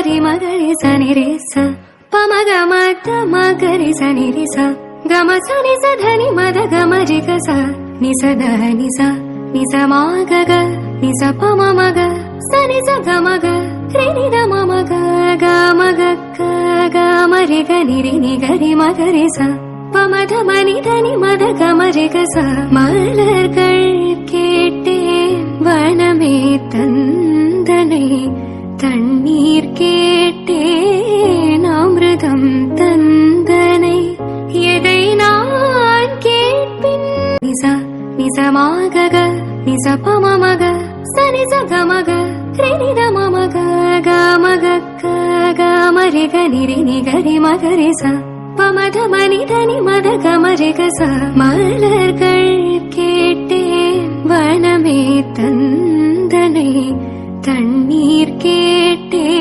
ri magari sa ni re sa pa ma ga ma ta ma ga ri sa ni re sa ga ma sa ni sa dha ni ma da ga ma ri ga sa ni sa da ni sa ma ga ga ni sa pa ma ga sa ni sa ga ma ga re ni da ma ga ga ma ga ga ma ri ga ni ma ga ri sa pa ma da ma ni da ni ma da ga ma ri ga sa மலர்கள் கேட்டேன் வனமே தந்தனை தண்ணீர் கேட்டேன் அமிர்தம் தந்தனை எதை நான் கேட்பின் நிசா நிசமாக நிச பமமக சனிச கமக ரெனித மமக கமக கமரிக நிகரி மகரிச பமத மனிதனி மத கமரிகச மலர்கள் கேட்டேன் வனமே தந்தனை தண்ணீர் கேட்டேன்